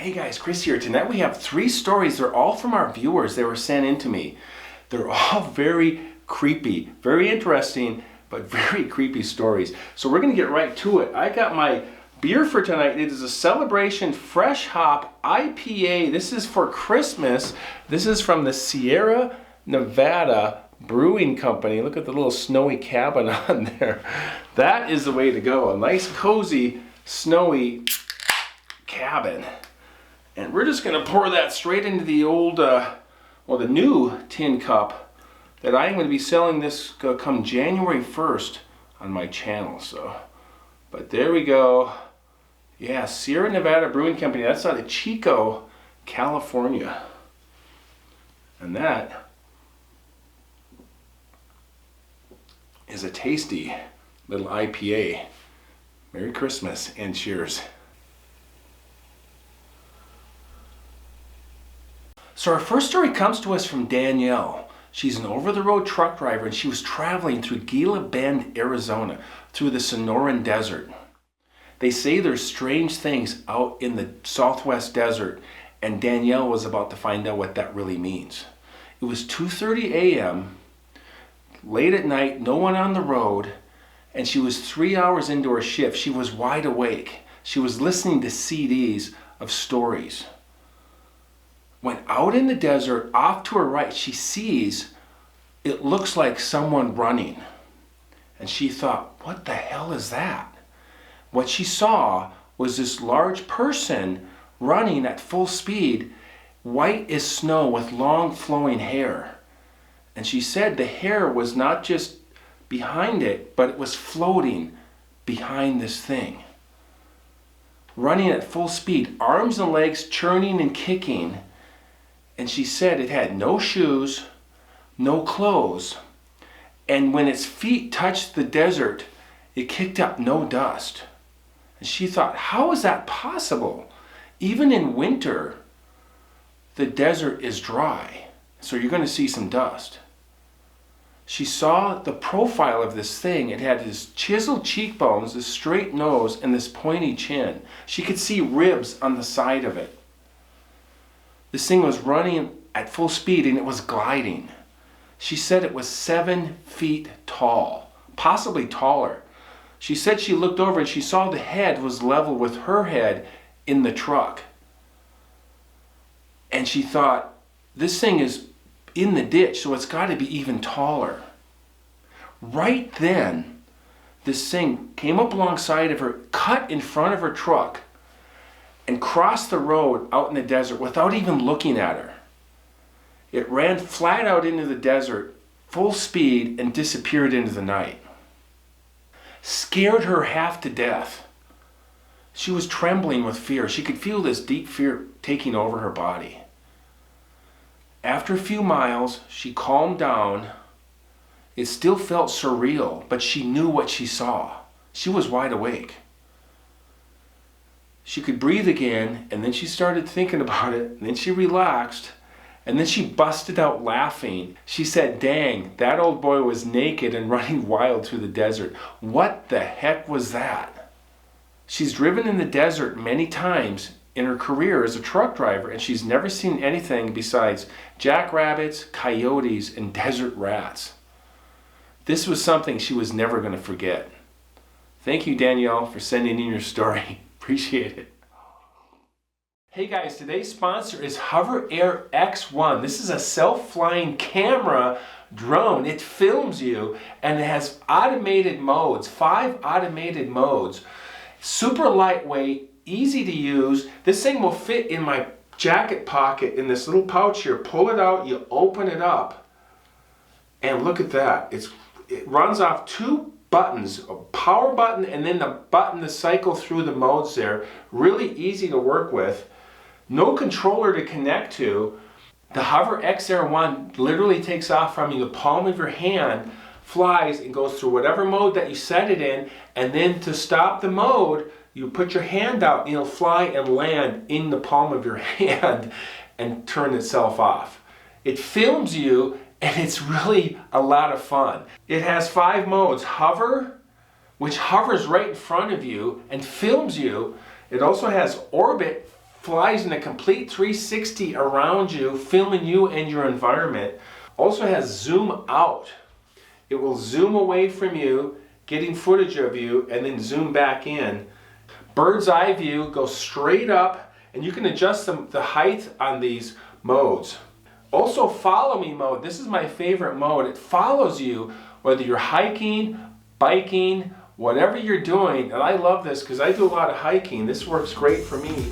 Hey guys, Chris here. Tonight we have 3 stories. They're all from our viewers. They were sent in to me. They're all very creepy, very interesting, but very creepy stories. So we're gonna get right to it. I got my beer for tonight. It is a Celebration Fresh Hop IPA. This is for Christmas. This is from the Sierra Nevada Brewing Company. Look at the little snowy cabin on there. That is the way to go. A nice, cozy, snowy cabin. And we're just gonna pour that straight into the old, the new tin cup that I'm gonna be selling this come January 1st on my channel. So, but there we go. Yeah, Sierra Nevada Brewing Company. That's out of Chico, California. And that is a tasty little IPA. Merry Christmas and cheers. So our first story comes to us from Danielle. She's an over-the-road truck driver and she was traveling through Gila Bend, Arizona, through the Sonoran Desert. They say there's strange things out in the Southwest desert, and Danielle was about to find out what that really means. It was 2:30 a.m., late at night, no one on the road, and she was 3 hours into her shift. She was wide awake. She was listening to CDs of stories. When out in the desert, off to her right, she sees, it looks like someone running. And she thought, what the hell is that? What she saw was this large person running at full speed, white as snow with long flowing hair. And she said the hair was not just behind it, but it was floating behind this thing. Running at full speed, arms and legs churning and kicking. And she said it had no shoes, no clothes, and when its feet touched the desert, it kicked up no dust. And she thought, how is that possible? Even in winter, the desert is dry, so you're going to see some dust. She saw the profile of this thing. It had this chiseled cheekbones, this straight nose, and this pointy chin. She could see ribs on the side of it. This thing was running at full speed and it was gliding. She said it was 7 feet tall, possibly taller. She said she looked over and she saw the head was level with her head in the truck. And she thought, this thing is in the ditch, so it's got to be even taller. Right then, this thing came up alongside of her, cut in front of her truck, and crossed the road out in the desert without even looking at her. It ran flat out into the desert, full speed, and disappeared into the night. Scared her half to death. She was trembling with fear. She could feel this deep fear taking over her body. After a few miles, she calmed down. It still felt surreal, but she knew what she saw. She was wide awake. She could breathe again, and then she started thinking about it, and then she relaxed, and then she busted out laughing. She said, dang, that old boy was naked and running wild through the desert. What the heck was that? She's driven in the desert many times in her career as a truck driver, and she's never seen anything besides jackrabbits, coyotes, and desert rats. This was something she was never going to forget. Thank you, Danielle, for sending in your story. Appreciate it. Hey guys, today's sponsor is HOVERAir X1. This is a self-flying camera drone. It films you and it has automated modes, 5 automated modes. Super lightweight, easy to use. This thing will fit in my jacket pocket in this little pouch here. Pull it out, you open it up, and look at that. It runs off 2 buttons, a power button and then the button to cycle through the modes there. Really easy to work with. No controller to connect to. The HOVERAir X1 literally takes off from you. The palm of your hand flies and goes through whatever mode that you set it in, and then to stop the mode, you put your hand out and it'll fly and land in the palm of your hand and turn itself off. It films you and it's really a lot of fun. It has 5 modes. Hover, which hovers right in front of you and films you. It also has orbit, flies in a complete 360 around you, filming you and your environment. Also has zoom out. It will zoom away from you, getting footage of you, and then zoom back in. Bird's eye view, goes straight up, and you can adjust the height on these modes. Also follow me mode. This is my favorite mode. It follows you whether you're hiking, biking, whatever you're doing. And I love this because I do a lot of hiking. This works great for me.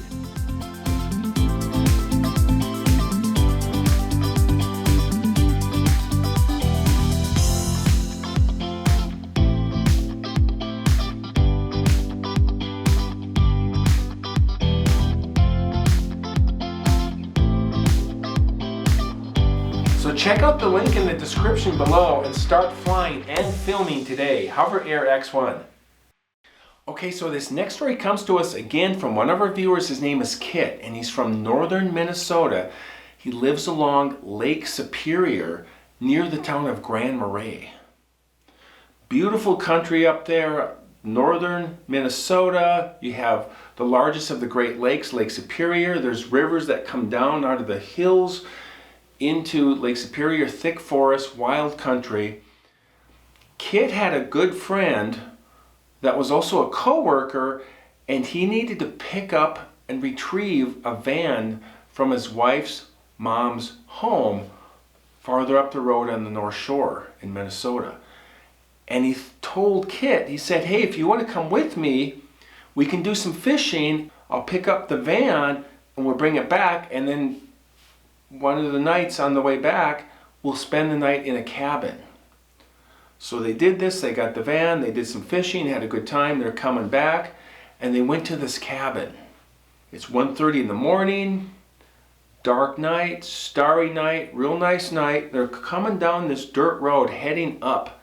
So check out the link in the description below and start flying and filming today. HOVERAir X1. Okay, so this next story comes to us again from one of our viewers. His name is Kit, and he's from northern Minnesota. He lives along Lake Superior near the town of Grand Marais. Beautiful country up there, northern Minnesota. You have the largest of the Great Lakes, Lake Superior. There's rivers that come down out of the hills into Lake Superior, thick forest, wild country. Kit had a good friend that was also a co-worker, and he needed to pick up and retrieve a van from his wife's mom's home farther up the road on the North Shore in Minnesota. And he told Kit, he said, hey, if you want to come with me, we can do some fishing. I'll pick up the van and we'll bring it back, and then one of the nights on the way back, we'll spend the night in a cabin. So they did this, they got the van, they did some fishing, had a good time, they're coming back, and they went to this cabin. It's 1:30 in the morning, dark night, starry night, real nice night. They're coming down this dirt road, heading up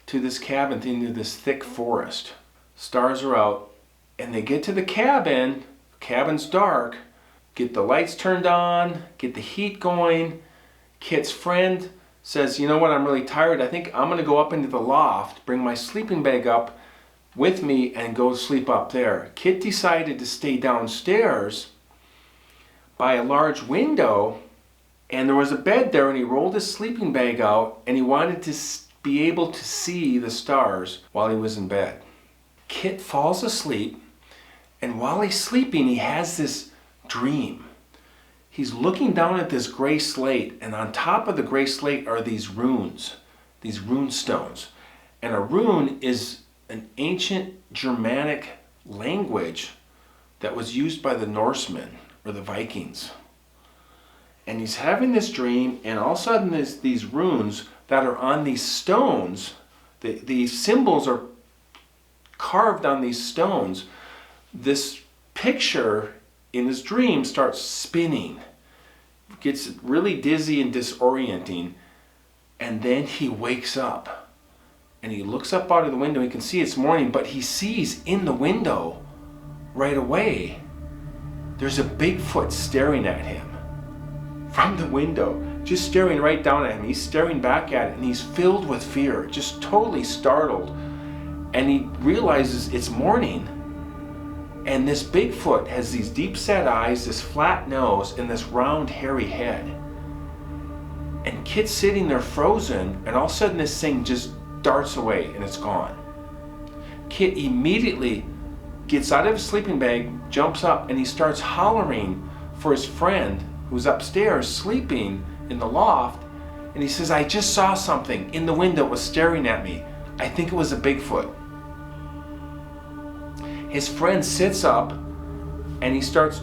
to this cabin into this thick forest. Stars are out, and they get to the cabin, cabin's dark, get the lights turned on, get the heat going. Kit's friend says, you know what, I'm really tired. I think I'm gonna go up into the loft, bring my sleeping bag up with me and go sleep up there. Kit decided to stay downstairs by a large window, and there was a bed there, and he rolled his sleeping bag out, and he wanted to be able to see the stars while he was in bed. Kit falls asleep, and while he's sleeping, he has this dream. He's looking down at this gray slate, and on top of the gray slate are these runes, these rune stones. And a rune is an ancient Germanic language that was used by the Norsemen or the Vikings. And he's having this dream, and all of a sudden there's these runes that are on these stones. These symbols are carved on these stones. This picture in his dream starts spinning, gets really dizzy and disorienting, and then he wakes up and he looks up out of the window. He can see it's morning, but he sees in the window right away there's a Bigfoot staring at him from the window, just staring right down at him. He's staring back at it, and he's filled with fear, just totally startled, and he realizes it's morning. And this Bigfoot has these deep set eyes, this flat nose, and this round hairy head. And Kit's sitting there frozen, and all of a sudden this thing just darts away and it's gone. Kit immediately gets out of his sleeping bag, jumps up, and he starts hollering for his friend who's upstairs sleeping in the loft. And he says, I just saw something in the window, it was staring at me. I think it was a Bigfoot. His friend sits up and he starts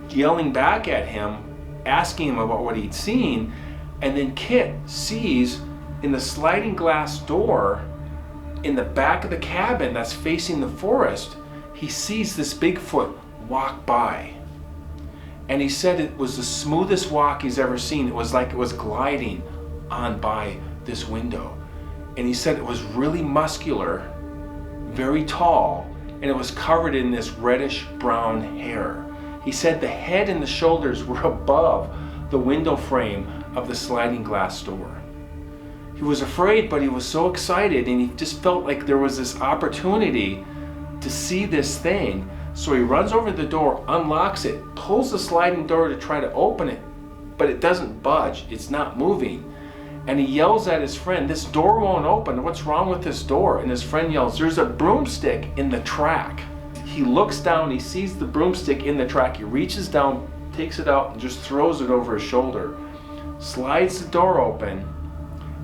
yelling back at him, asking him about what he'd seen. And then Kit sees in the sliding glass door in the back of the cabin that's facing the forest, he sees this Bigfoot walk by. And he said it was the smoothest walk he's ever seen. It was like it was gliding on by this window. And he said it was really muscular, very tall, and it was covered in this reddish brown hair. He said the head and the shoulders were above the window frame of the sliding glass door. He was afraid, but he was so excited, and he just felt like there was this opportunity to see this thing So he runs over to the door, unlocks it, pulls the sliding door to try to open it, but it doesn't budge, it's not moving. And he yells at his friend, "This door won't open, what's wrong with this door?" And his friend yells, "There's a broomstick in the track." He looks down, he sees the broomstick in the track, he reaches down, takes it out and just throws it over his shoulder, slides the door open,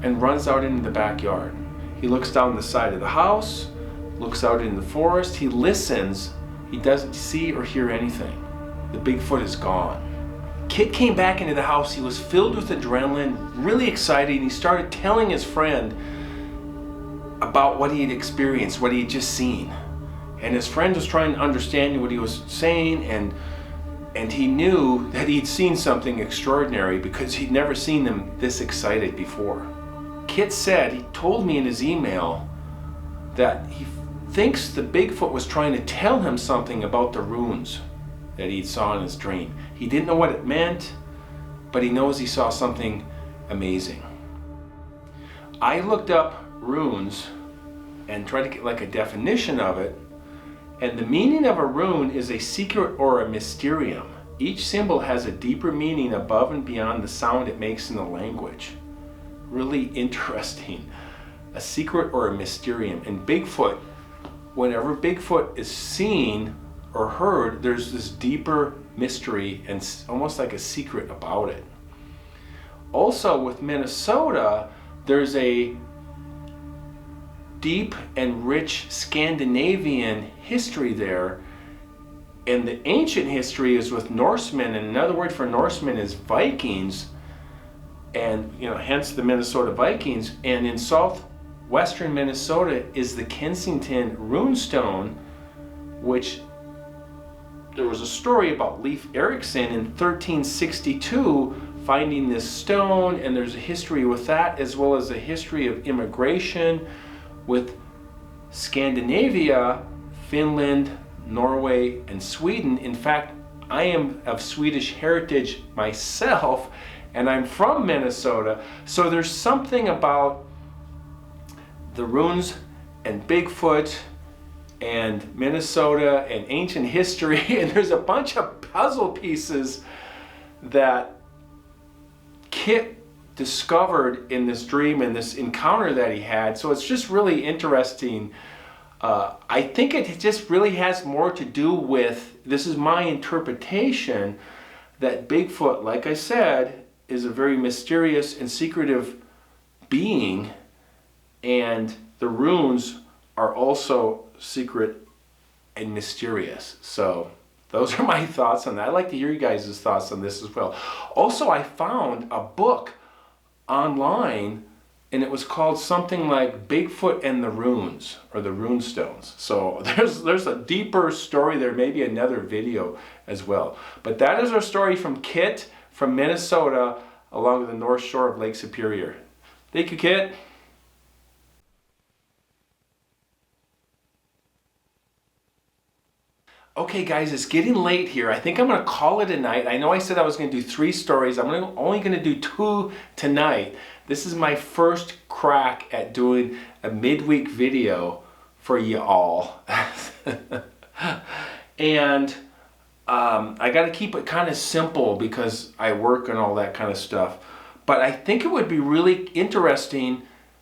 and runs out into the backyard. He looks down the side of the house, looks out into the forest, he listens, he doesn't see or hear anything. The Bigfoot is gone. Kit came back into the house, he was filled with adrenaline, really excited, and he started telling his friend about what he had experienced, what he had just seen. And his friend was trying to understand what he was saying, and he knew that he'd seen something extraordinary because he'd never seen them this excited before. Kit said, he told me in his email, that he thinks the Bigfoot was trying to tell him something about the runes that he saw in his dream. He didn't know what it meant, but he knows he saw something amazing. I looked up runes and tried to get like a definition of it, and the meaning of a rune is a secret or a mysterium. Each symbol has a deeper meaning above and beyond the sound it makes in the language. Really interesting. A secret or a mysterium. And Bigfoot, whenever Bigfoot is seen or heard, there's this deeper mystery and almost like a secret about it. Also with Minnesota, there's a deep and rich Scandinavian history there, and the ancient history is with Norsemen, and another word for Norsemen is Vikings, and hence the Minnesota Vikings. And in southwestern Minnesota is the Kensington runestone, which there was a story about Leif Erikson in 1362 finding this stone, and there's a history with that, as well as a history of immigration with Scandinavia, Finland, Norway, and Sweden. In fact, I am of Swedish heritage myself, and I'm from Minnesota, so there's something about the runes and Bigfoot and Minnesota and ancient history, and there's a bunch of puzzle pieces that Kit discovered in this dream and this encounter that he had. So it's just really interesting. I think it just really has more to do with, this is my interpretation, that Bigfoot, like I said, is a very mysterious and secretive being, and the runes are also secret and mysterious. So those are my thoughts on that. I'd like to hear you guys' thoughts on this as well. Also, I found a book online, and it was called something like Bigfoot and the Runes, or the Runestones. So there's a deeper story there, maybe another video as well. But that is our story from Kit from Minnesota along the north shore of Lake Superior. Thank you, Kit. Okay guys, it's getting late here. I think I'm going to call it a night. I know I said I was going to do 3 stories. I'm only going to do 2 tonight. This is my first crack at doing a midweek video for you all. And I got to keep it kind of simple because I work and all that kind of stuff. But I think it would be really interesting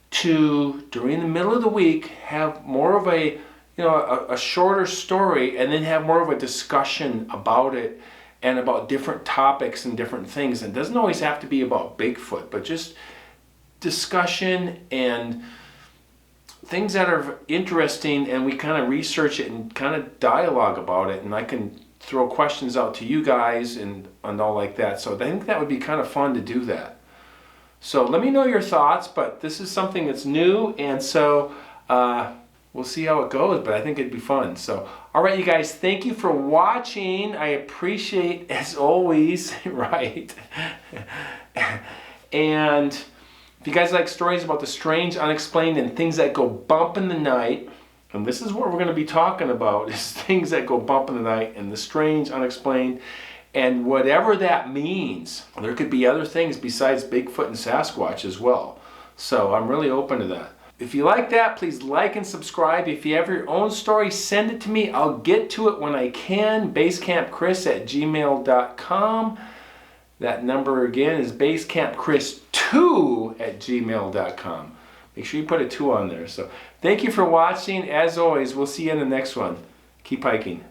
to, during the middle of the week, have more of a a shorter story, and then have more of a discussion about it and about different topics and different things. And it doesn't always have to be about Bigfoot, but just discussion and things that are interesting, and we kind of research it and kind of dialogue about it, and I can throw questions out to you guys and all like that. So I think that would be kind of fun to do that. So let me know your thoughts, but this is something that's new, and so we'll see how it goes, but I think it'd be fun. So, all right, you guys, thank you for watching. I appreciate, as always, right? And if you guys like stories about the strange, unexplained, and things that go bump in the night, and this is what we're going to be talking about, is things that go bump in the night and the strange, unexplained, and whatever that means. There could be other things besides Bigfoot and Sasquatch as well. So I'm really open to that. If you like that, please like and subscribe. If you have your own story, send it to me. I'll get to it when I can. basecampchris@gmail.com. That number again is basecampchris2@gmail.com. Make sure you put a 2 on there. So thank you for watching. As always, we'll see you in the next one. Keep hiking.